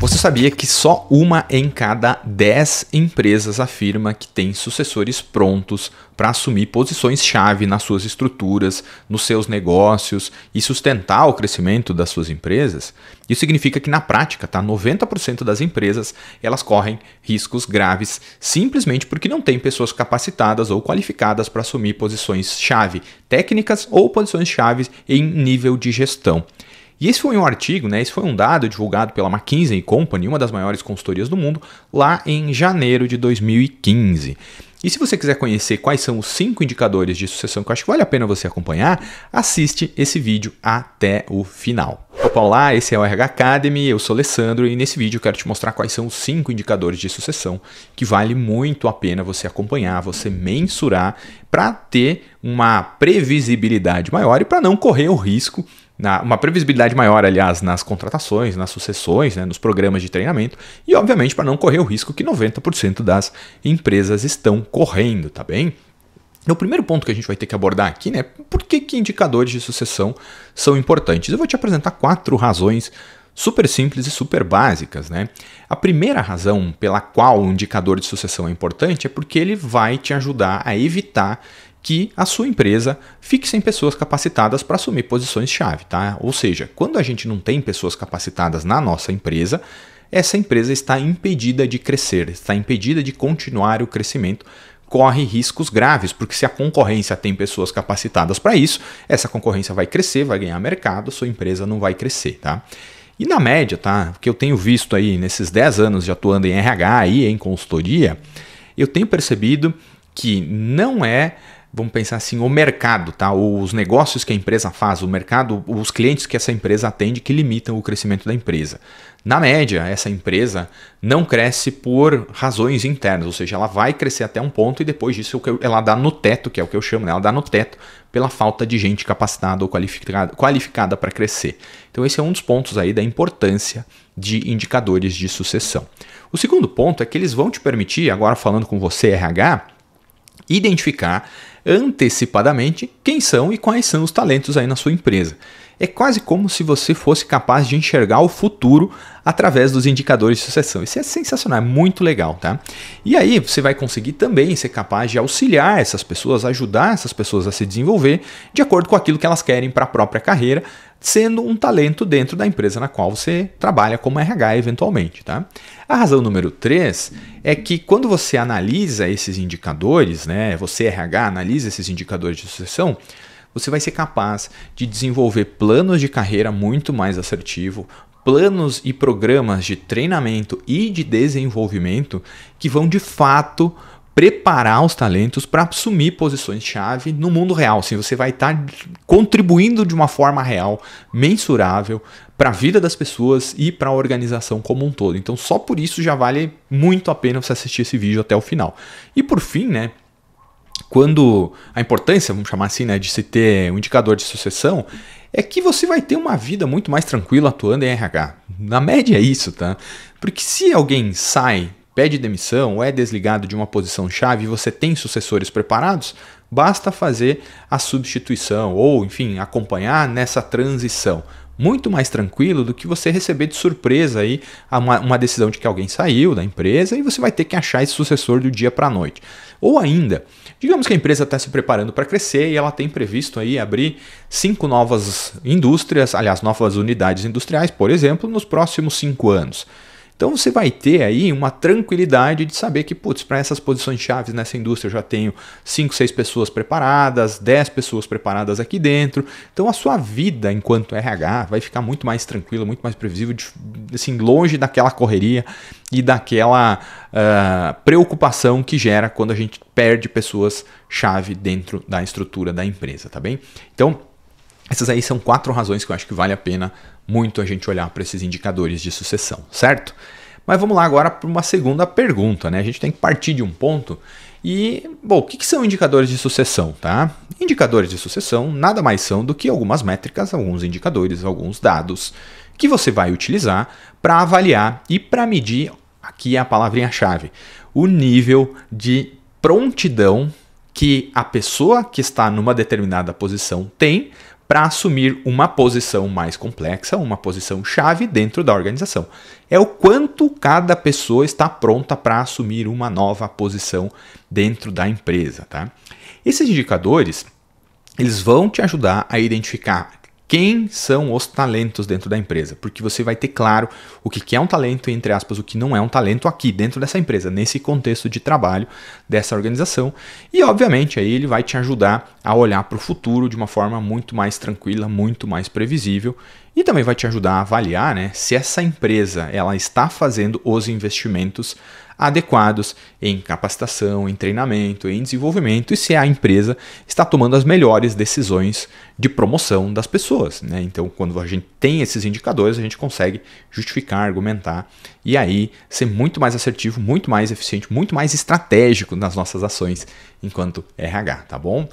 Você sabia que só uma em cada 10 empresas afirma que tem sucessores prontos para assumir posições-chave nas suas estruturas, nos seus negócios e sustentar o crescimento das suas empresas? Isso significa que na prática, 90% das empresas elas correm riscos graves simplesmente porque não têm pessoas capacitadas ou qualificadas para assumir posições-chave técnicas ou posições-chave em nível de gestão. E esse foi um artigo, esse foi um dado divulgado pela McKinsey & Company, uma das maiores consultorias do mundo, lá em janeiro de 2015. E se você quiser conhecer quais são os 5 indicadores de sucessão que eu acho que vale a pena você acompanhar, assiste esse vídeo até o final. Olá, esse é o RH Academy, eu sou Alessandro e nesse vídeo eu quero te mostrar quais são os 5 indicadores de sucessão que vale muito a pena você acompanhar, você mensurar para ter uma previsibilidade maior e para não correr o risco, uma previsibilidade maior, aliás, nas contratações, nas sucessões, nos programas de treinamento e, obviamente, para não correr o risco que 90% das empresas estão correndo, tá bem? O primeiro ponto que a gente vai ter que abordar aqui, por que indicadores de sucessão são importantes? Eu vou te apresentar 4 razões super simples e super básicas, A primeira razão pela qual o indicador de sucessão é importante é porque ele vai te ajudar a evitar que a sua empresa fique sem pessoas capacitadas para assumir posições-chave, tá? Ou seja, quando a gente não tem pessoas capacitadas na nossa empresa, essa empresa está impedida de crescer, está impedida de continuar o crescimento, corre riscos graves, porque se a concorrência tem pessoas capacitadas para isso, essa concorrência vai crescer, vai ganhar mercado, sua empresa não vai crescer, tá? E na média, o que eu tenho visto aí nesses 10 anos de atuando em RH e em consultoria, eu tenho percebido que não é, vamos pensar assim, o mercado, os negócios que a empresa faz, o mercado, os clientes que essa empresa atende que limitam o crescimento da empresa. Na média, essa empresa não cresce por razões internas, ou seja, ela vai crescer até um ponto e depois disso ela dá no teto, que é o que eu chamo, ela dá no teto pela falta de gente capacitada ou qualificada para crescer. Então esse é um dos pontos aí da importância de indicadores de sucessão. O segundo ponto é que eles vão te permitir, agora falando com você RH, identificar antecipadamente quem são e quais são os talentos aí na sua empresa. É quase como se você fosse capaz de enxergar o futuro através dos indicadores de sucessão. Isso é sensacional, é muito legal, tá? E aí você vai conseguir também ser capaz de auxiliar essas pessoas, ajudar essas pessoas a se desenvolver de acordo com aquilo que elas querem para a própria carreira, sendo um talento dentro da empresa na qual você trabalha como RH eventualmente, tá? A razão número 3 é que quando você analisa esses indicadores, você RH analisa esses indicadores de sucessão, você vai ser capaz de desenvolver planos de carreira muito mais assertivo, planos e programas de treinamento e de desenvolvimento que vão de fato preparar os talentos para assumir posições-chave no mundo real. Assim, você vai estar contribuindo de uma forma real, mensurável, para a vida das pessoas e para a organização como um todo. Então, só por isso já vale muito a pena você assistir esse vídeo até o final. E por fim, quando a importância, vamos chamar assim, de se ter um indicador de sucessão, é que você vai ter uma vida muito mais tranquila atuando em RH. Na média é isso, tá? Porque se alguém sai, pede demissão ou é desligado de uma posição-chave e você tem sucessores preparados, basta fazer a substituição ou, enfim, acompanhar nessa transição. Muito mais tranquilo do que você receber de surpresa aí uma decisão de que alguém saiu da empresa e você vai ter que achar esse sucessor do dia para a noite. Ou ainda, digamos que a empresa está se preparando para crescer e ela tem previsto aí abrir 5 novas indústrias, aliás, novas unidades industriais, por exemplo, nos próximos 5 anos. Então você vai ter aí uma tranquilidade de saber que, para essas posições-chave nessa indústria eu já tenho 5, 6 pessoas preparadas, 10 pessoas preparadas aqui dentro. Então a sua vida enquanto RH vai ficar muito mais tranquila, muito mais previsível, assim, longe daquela correria e daquela preocupação que gera quando a gente perde pessoas-chave dentro da estrutura da empresa, tá bem? Então, essas aí são 4 razões que eu acho que vale a pena muito a gente olhar para esses indicadores de sucessão, certo? Mas vamos lá agora para uma segunda pergunta, A gente tem que partir de um ponto e, o que são indicadores de sucessão, tá? Indicadores de sucessão nada mais são do que algumas métricas, alguns indicadores, alguns dados que você vai utilizar para avaliar e para medir, aqui é a palavrinha-chave, o nível de prontidão que a pessoa que está numa determinada posição tem para assumir uma posição mais complexa, uma posição chave dentro da organização. É o quanto cada pessoa está pronta para assumir uma nova posição dentro da empresa, tá? Esses indicadores, eles vão te ajudar a identificar quem são os talentos dentro da empresa, porque você vai ter claro o que é um talento, entre aspas, o que não é um talento aqui dentro dessa empresa, nesse contexto de trabalho dessa organização. E, obviamente, aí ele vai te ajudar a olhar para o futuro de uma forma muito mais tranquila, muito mais previsível, e também vai te ajudar a avaliar, né, se essa empresa ela está fazendo os investimentos adequados em capacitação, em treinamento, em desenvolvimento, e se a empresa está tomando as melhores decisões de promoção das pessoas, né? Então, quando a gente tem esses indicadores, a gente consegue justificar, argumentar e aí ser muito mais assertivo, muito mais eficiente, muito mais estratégico nas nossas ações enquanto RH, tá bom?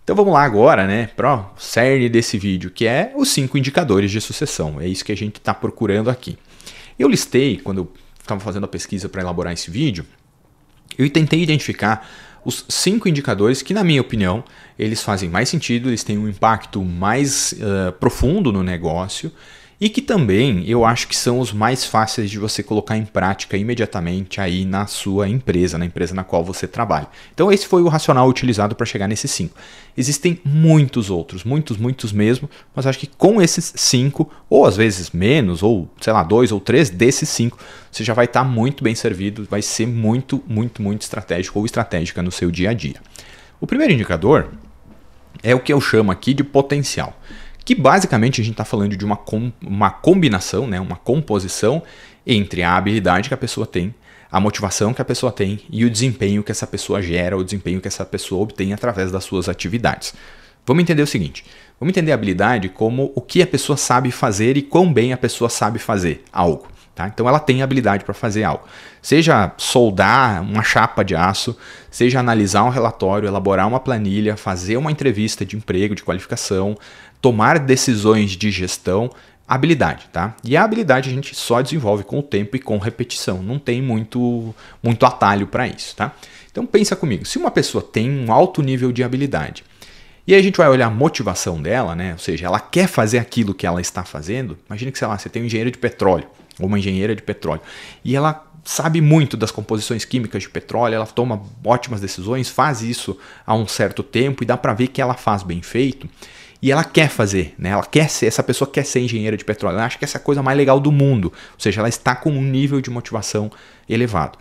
Então vamos lá agora, né, para o cerne desse vídeo, que é os 5 indicadores de sucessão. É isso que a gente está procurando aqui. Eu listei, quando eu estava fazendo a pesquisa para elaborar esse vídeo, eu tentei identificar os 5 indicadores que, na minha opinião, eles fazem mais sentido, eles têm um impacto mais profundo no negócio e que também eu acho que são os mais fáceis de você colocar em prática imediatamente aí na sua empresa, na empresa na qual você trabalha. Então esse foi o racional utilizado para chegar nesses 5. Existem muitos outros, muitos mesmo, mas acho que com esses 5, ou às vezes menos, ou sei lá, 2 ou 3 desses 5, você já vai estar muito bem servido, vai ser muito estratégico ou estratégica no seu dia a dia. O primeiro indicador é o que eu chamo aqui de potencial, que basicamente a gente está falando de uma combinação, né, uma composição entre a habilidade que a pessoa tem, a motivação que a pessoa tem e o desempenho que essa pessoa gera, o desempenho que essa pessoa obtém através das suas atividades. Vamos entender o seguinte, vamos entender a habilidade como o que a pessoa sabe fazer e quão bem a pessoa sabe fazer algo. Tá? Então ela tem habilidade para fazer algo. Seja soldar uma chapa de aço, seja analisar um relatório, elaborar uma planilha, fazer uma entrevista de emprego, de qualificação, tomar decisões de gestão, habilidade, tá? E a habilidade a gente só desenvolve com o tempo e com repetição, não tem muito atalho para isso, tá? Então pensa comigo, se uma pessoa tem um alto nível de habilidade, e aí a gente vai olhar a motivação dela, né? Ou seja, ela quer fazer aquilo que ela está fazendo, imagina que, sei lá, você tem um engenheiro de petróleo, ou uma engenheira de petróleo, e ela sabe muito das composições químicas de petróleo, ela toma ótimas decisões, faz isso há um certo tempo e dá para ver que ela faz bem feito. E ela quer fazer, né? Essa pessoa quer ser engenheira de petróleo, ela acha que essa é a coisa mais legal do mundo, ou seja, ela está com um nível de motivação elevado.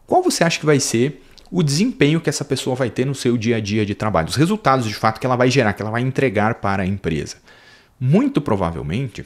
Qual você acha que vai ser o desempenho que essa pessoa vai ter no seu dia a dia de trabalho, os resultados de fato que ela vai gerar, que ela vai entregar para a empresa? Muito provavelmente,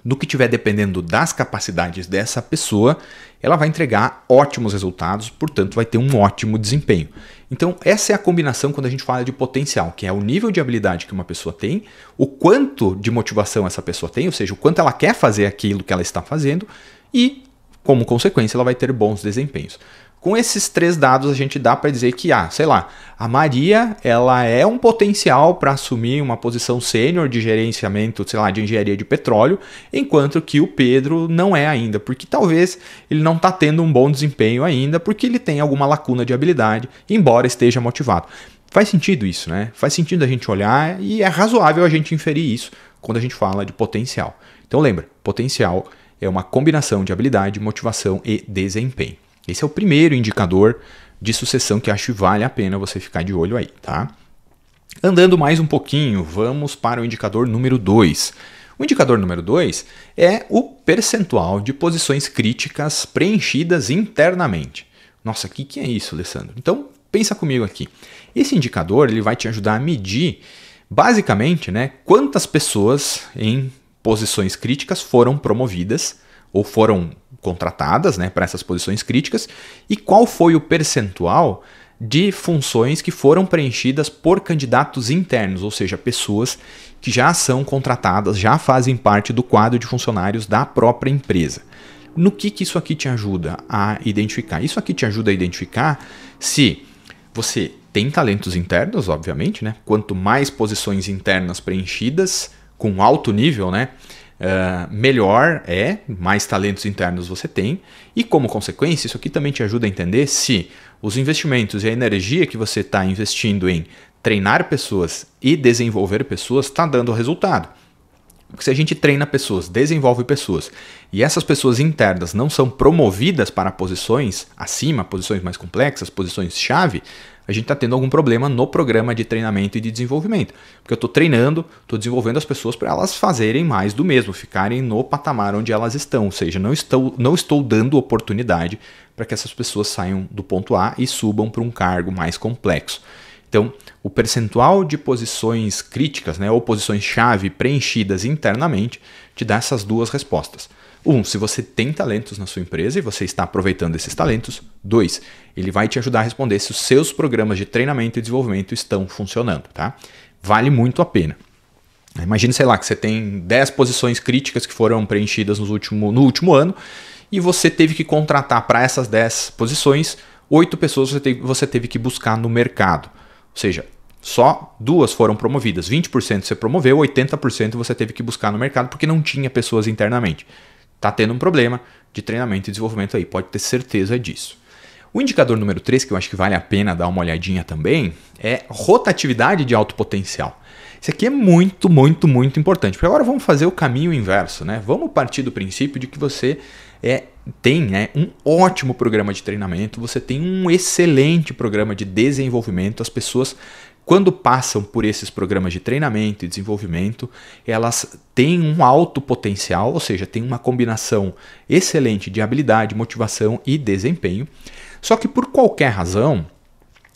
no que estiver dependendo das capacidades dessa pessoa, ela vai entregar ótimos resultados, portanto vai ter um ótimo desempenho. Então essa é a combinação quando a gente fala de potencial, que é o nível de habilidade que uma pessoa tem, o quanto de motivação essa pessoa tem, ou seja, o quanto ela quer fazer aquilo que ela está fazendo e, como consequência, ela vai ter bons desempenhos. Com esses 3 dados a gente dá para dizer que, sei lá, a Maria ela é um potencial para assumir uma posição sênior de gerenciamento, sei lá, de engenharia de petróleo, enquanto que o Pedro não é ainda, porque talvez ele não está tendo um bom desempenho ainda, porque ele tem alguma lacuna de habilidade, embora esteja motivado. Faz sentido isso, né? Faz sentido a gente olhar e é razoável a gente inferir isso quando a gente fala de potencial. Então lembra, potencial é uma combinação de habilidade, motivação e desempenho. Esse é o primeiro indicador de sucessão que acho que vale a pena você ficar de olho aí, tá? Andando mais um pouquinho, vamos para o indicador número 2. O indicador número 2 é o percentual de posições críticas preenchidas internamente. Nossa, o que é isso, Alessandro? Então, pensa comigo aqui. Esse indicador ele vai te ajudar a medir, basicamente, né, quantas pessoas em posições críticas foram promovidas ou foram contratadas, né, para essas posições críticas e qual foi o percentual de funções que foram preenchidas por candidatos internos, ou seja, pessoas que já são contratadas, já fazem parte do quadro de funcionários da própria empresa. No que isso aqui te ajuda a identificar? Isso aqui te ajuda a identificar se você tem talentos internos, obviamente, né? Quanto mais posições internas preenchidas com alto nível, né? Melhor é, mais talentos internos você tem e como consequência isso aqui também te ajuda a entender se os investimentos e a energia que você está investindo em treinar pessoas e desenvolver pessoas está dando resultado. Porque se a gente treina pessoas, desenvolve pessoas, e essas pessoas internas não são promovidas para posições acima, posições mais complexas, posições-chave, a gente está tendo algum problema no programa de treinamento e de desenvolvimento. Porque eu estou treinando, estou desenvolvendo as pessoas para elas fazerem mais do mesmo, ficarem no patamar onde elas estão. Ou seja, não estou dando oportunidade para que essas pessoas saiam do ponto A e subam para um cargo mais complexo. Então, o percentual de posições críticas, né, ou posições-chave preenchidas internamente, te dá essas duas respostas. 1, se você tem talentos na sua empresa e você está aproveitando esses talentos. 2, ele vai te ajudar a responder se os seus programas de treinamento e desenvolvimento estão funcionando. Tá? Vale muito a pena. Imagine, sei lá, que você tem 10 posições críticas que foram preenchidas no último ano e você teve que contratar para essas 10 posições 8 pessoas você teve que buscar no mercado. Ou seja, só 2 foram promovidas, 20% você promoveu, 80% você teve que buscar no mercado porque não tinha pessoas internamente. Está tendo um problema de treinamento e desenvolvimento aí, pode ter certeza disso. O indicador número 3, que eu acho que vale a pena dar uma olhadinha também, é rotatividade de alto potencial. Isso aqui é muito, muito, muito importante, porque agora vamos fazer o caminho inverso, né? Vamos partir do princípio de que você tem um ótimo programa de treinamento, você tem um excelente programa de desenvolvimento. As pessoas, quando passam por esses programas de treinamento e desenvolvimento, elas têm um alto potencial, ou seja, tem uma combinação excelente de habilidade, motivação e desempenho. Só que por qualquer razão,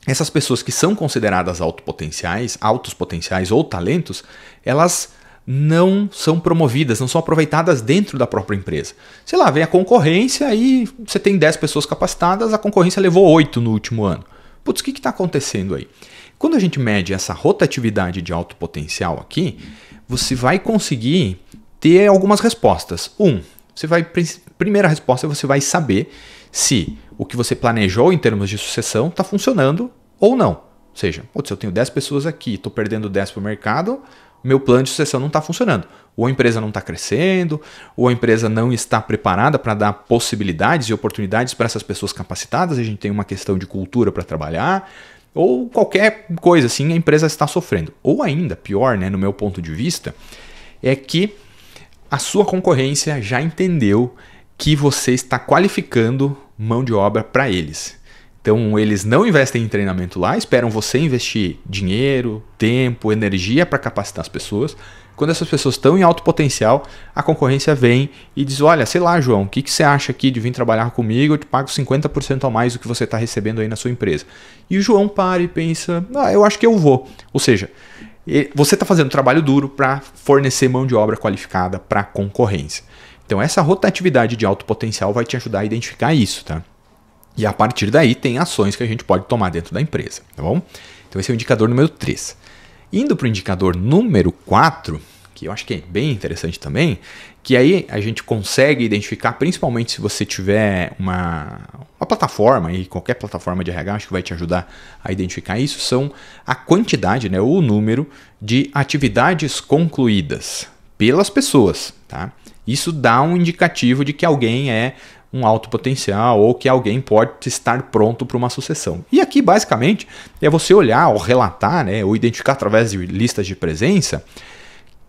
essas pessoas que são consideradas altos potenciais ou talentos, elas não são promovidas, não são aproveitadas dentro da própria empresa. Sei lá, vem a concorrência e você tem 10 pessoas capacitadas, a concorrência levou 8 no último ano. Putz, o que está acontecendo aí? Quando a gente mede essa rotatividade de alto potencial aqui, você vai conseguir ter algumas respostas. Primeira resposta, você vai saber se o que você planejou em termos de sucessão está funcionando ou não. Ou seja, se eu tenho 10 pessoas aqui, estou perdendo 10 para o mercado, meu plano de sucessão não está funcionando. Ou a empresa não está crescendo, ou a empresa não está preparada para dar possibilidades e oportunidades para essas pessoas capacitadas, a gente tem uma questão de cultura para trabalhar, ou qualquer coisa assim, a empresa está sofrendo. Ou ainda, pior, né, no meu ponto de vista, é que a sua concorrência já entendeu que você está qualificando mão de obra para eles. Então, eles não investem em treinamento lá, esperam você investir dinheiro, tempo, energia para capacitar as pessoas. Quando essas pessoas estão em alto potencial, a concorrência vem e diz, olha, sei lá, João, o que você acha aqui de vir trabalhar comigo? Eu te pago 50% a mais do que você está recebendo aí na sua empresa. E o João para e pensa, eu acho que eu vou. Ou seja, você está fazendo trabalho duro para fornecer mão de obra qualificada para a concorrência. Então, essa rotatividade de alto potencial vai te ajudar a identificar isso, tá? E a partir daí tem ações que a gente pode tomar dentro da empresa, tá bom? Então esse é o indicador número 3. Indo para o indicador número 4, que eu acho que é bem interessante também, que aí a gente consegue identificar, principalmente se você tiver uma plataforma, e qualquer plataforma de RH acho que vai te ajudar a identificar isso, são a quantidade, né, o número de atividades concluídas pelas pessoas, tá? Isso dá um indicativo de que alguém é um alto potencial ou que alguém pode estar pronto para uma sucessão. E aqui, basicamente, é você olhar ou relatar, né, ou identificar através de listas de presença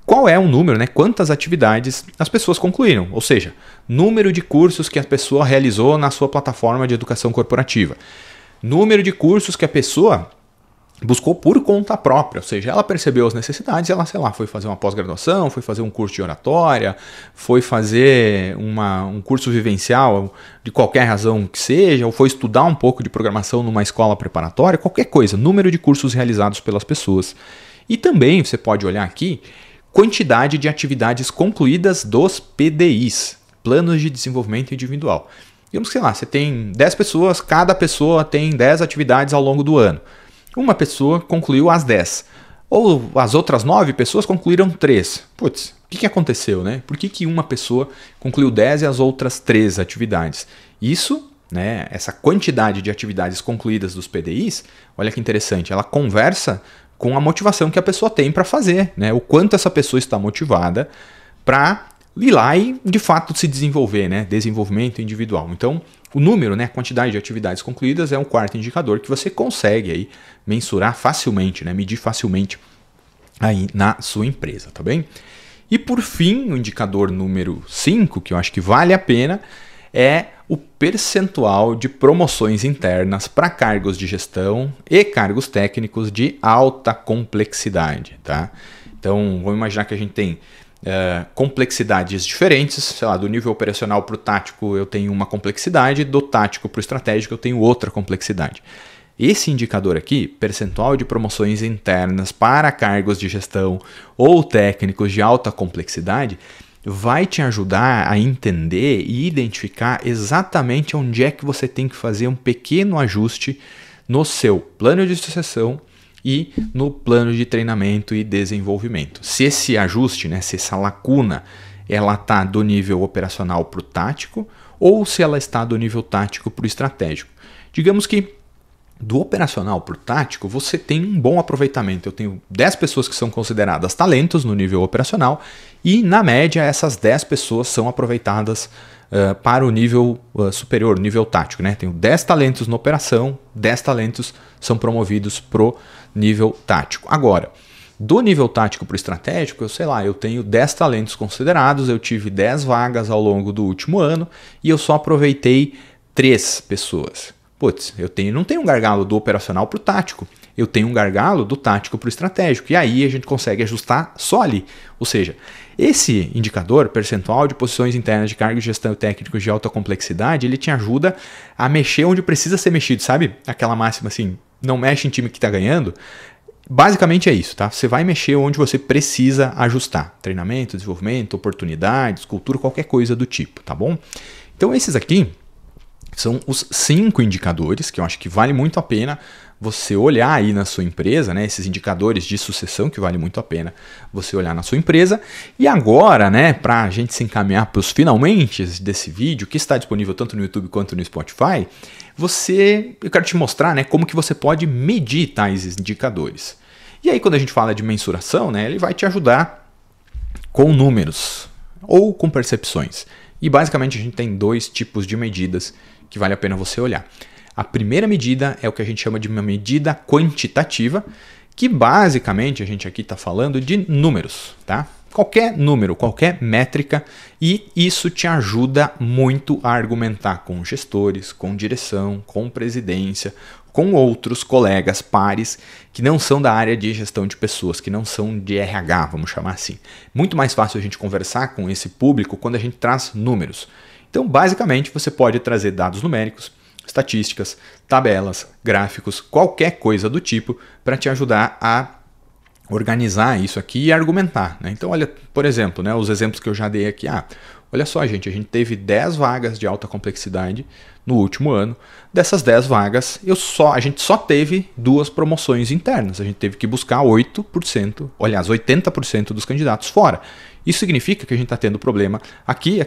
qual é o número, né, quantas atividades as pessoas concluíram. Ou seja, número de cursos que a pessoa realizou na sua plataforma de educação corporativa. Número de cursos que a pessoa buscou por conta própria, ou seja, ela percebeu as necessidades, ela, sei lá, foi fazer uma pós-graduação, foi fazer um curso de oratória, foi fazer um curso vivencial de qualquer razão que seja, ou foi estudar um pouco de programação numa escola preparatória, qualquer coisa, número de cursos realizados pelas pessoas. E também você pode olhar aqui quantidade de atividades concluídas dos PDIs, Planos de Desenvolvimento Individual. Digamos que, sei lá, você tem 10 pessoas, cada pessoa tem 10 atividades ao longo do ano. Uma pessoa concluiu as 10. Ou as outras 9 pessoas concluíram 3. Putz, o que aconteceu, né? Por que uma pessoa concluiu 10 e as outras 3 atividades? Isso, né, essa quantidade de atividades concluídas dos PDIs, olha que interessante, ela conversa com a motivação que a pessoa tem para fazer, né? O quanto essa pessoa está motivada para ir lá e, de fato, se desenvolver, né? Desenvolvimento individual. Então, o número, né? A quantidade de atividades concluídas é um quarto indicador que você consegue aí mensurar facilmente, né? Medir facilmente aí na sua empresa, tá bem? E, por fim, o indicador número 5, que eu acho que vale a pena, é o percentual de promoções internas para cargos de gestão e cargos técnicos de alta complexidade, tá? Então, vamos imaginar que a gente tem complexidades diferentes, sei lá, do nível operacional para o tático eu tenho uma complexidade, do tático para o estratégico eu tenho outra complexidade. Esse indicador aqui, percentual de promoções internas para cargos de gestão ou técnicos de alta complexidade, vai te ajudar a entender e identificar exatamente onde é que você tem que fazer um pequeno ajuste no seu plano de sucessão e no plano de treinamento e desenvolvimento. Se esse ajuste, né, se essa lacuna, ela está do nível operacional para o tático ou se ela está do nível tático para o estratégico. Digamos que do operacional para o tático, você tem um bom aproveitamento. Eu tenho 10 pessoas que são consideradas talentos no nível operacional e, na média, essas 10 pessoas são aproveitadas para o nível superior, nível tático, né? Tenho 10 talentos na operação, 10 talentos são promovidos para o nível tático. Agora, do nível tático para o estratégico, eu tenho 10 talentos considerados, eu tive 10 vagas ao longo do último ano e eu só aproveitei 3 pessoas. Putz, não tenho um gargalo do operacional para o tático, eu tenho um gargalo do tático para o estratégico. E aí a gente consegue ajustar só ali. Ou seja, esse indicador, percentual de posições internas de cargos de gestão técnicos de alta complexidade, ele te ajuda a mexer onde precisa ser mexido, sabe? Aquela máxima assim, não mexe em time que está ganhando. Basicamente é isso, tá? Você vai mexer onde você precisa ajustar. Treinamento, desenvolvimento, oportunidades, cultura, qualquer coisa do tipo, tá bom? Então esses aqui são os 5 indicadores que eu acho que vale muito a pena você olhar aí na sua empresa, né? Esses indicadores de sucessão que vale muito a pena você olhar na sua empresa. E agora, né, para a gente se encaminhar para os finalmente desse vídeo, que está disponível tanto no YouTube quanto no Spotify, eu quero te mostrar, né, como que você pode medir tais indicadores. E aí, quando a gente fala de mensuração, né, ele vai te ajudar com números ou com percepções. E basicamente a gente tem 2 tipos de medidas que vale a pena você olhar. A primeira medida é o que a gente chama de uma medida quantitativa, que basicamente a gente aqui está falando de números, tá? Qualquer número, qualquer métrica, e isso te ajuda muito a argumentar com gestores, com direção, com presidência, com outros colegas, pares, que não são da área de gestão de pessoas, que não são de RH, vamos chamar assim. Muito mais fácil a gente conversar com esse público quando a gente traz números. Então, basicamente, você pode trazer dados numéricos, estatísticas, tabelas, gráficos, qualquer coisa do tipo para te ajudar a organizar isso aqui e argumentar, né? Então, olha, por exemplo, né, os exemplos que eu já dei aqui. Olha só, gente, a gente teve 10 vagas de alta complexidade no último ano. Dessas 10 vagas, a gente só teve 2 promoções internas. A gente teve que buscar 80% dos candidatos fora. Isso significa que a gente está tendo problema aqui.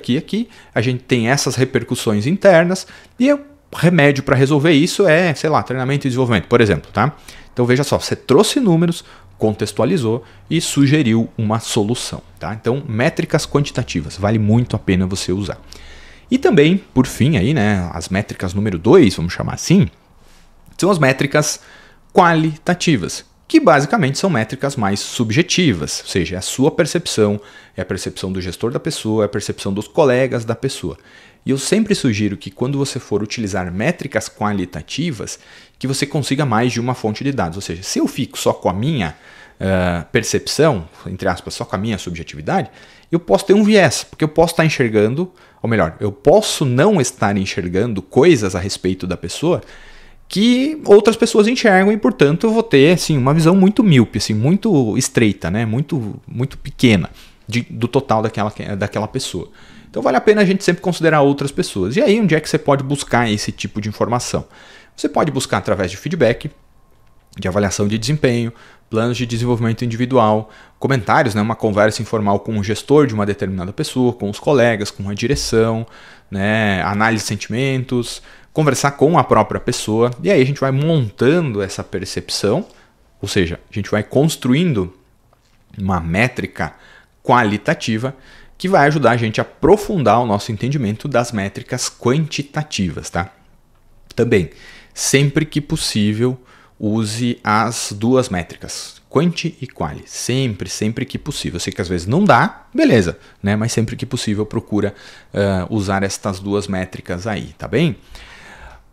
A gente tem essas repercussões internas e o remédio para resolver isso é, treinamento e desenvolvimento, por exemplo, tá? Então veja só, você trouxe números, contextualizou e sugeriu uma solução, tá? Então, métricas quantitativas, vale muito a pena você usar. E também, por fim, aí, né, as métricas número 2, vamos chamar assim, são as métricas qualitativas, que basicamente são métricas mais subjetivas, ou seja, é a sua percepção, é a percepção do gestor da pessoa, é a percepção dos colegas da pessoa. E eu sempre sugiro que quando você for utilizar métricas qualitativas, que você consiga mais de uma fonte de dados. Ou seja, se eu fico só com a minha percepção, entre aspas, só com a minha subjetividade, eu posso ter um viés, porque eu posso estar enxergando, ou melhor, eu posso não estar enxergando coisas a respeito da pessoa que outras pessoas enxergam e, portanto, eu vou ter assim, uma visão muito míope, assim, muito estreita, né? muito pequena do total daquela pessoa. Então vale a pena a gente sempre considerar outras pessoas. E aí, onde é que você pode buscar esse tipo de informação? Você pode buscar através de feedback, de avaliação de desempenho, planos de desenvolvimento individual, comentários, né, uma conversa informal com o gestor de uma determinada pessoa, com os colegas, com a direção, né, análise de sentimentos, conversar com a própria pessoa. E aí a gente vai montando essa percepção, ou seja, a gente vai construindo uma métrica qualitativa que vai ajudar a gente a aprofundar o nosso entendimento das métricas quantitativas, tá? Também, sempre que possível, use as duas métricas, quanti e quali, sempre que possível. Eu sei que às vezes não dá, beleza, né? Mas sempre que possível procura usar estas duas métricas aí, tá bem?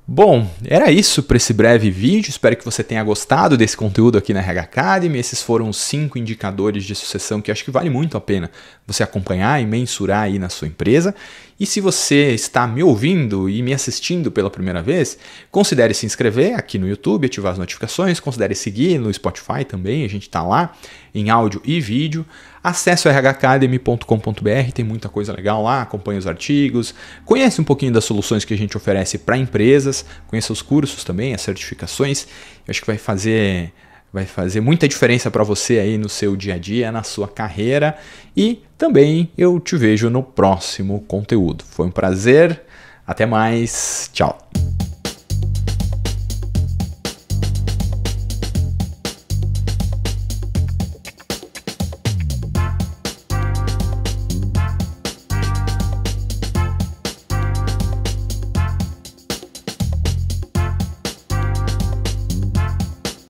Bom, era isso para esse breve vídeo, espero que você tenha gostado desse conteúdo aqui na RH Academy. Esses foram os 5 indicadores de sucessão que acho que vale muito a pena você acompanhar e mensurar aí na sua empresa. E se você está me ouvindo e me assistindo pela primeira vez, considere se inscrever aqui no YouTube, ativar as notificações, considere seguir no Spotify também, a gente está lá em áudio e vídeo. Acesse o rhacademy.com.br, tem muita coisa legal lá, acompanhe os artigos, conhece um pouquinho das soluções que a gente oferece para empresas, conheça os cursos também, as certificações. Eu acho que vai fazer muita diferença para você aí no seu dia a dia, na sua carreira. E também eu te vejo no próximo conteúdo. Foi um prazer, até mais, tchau!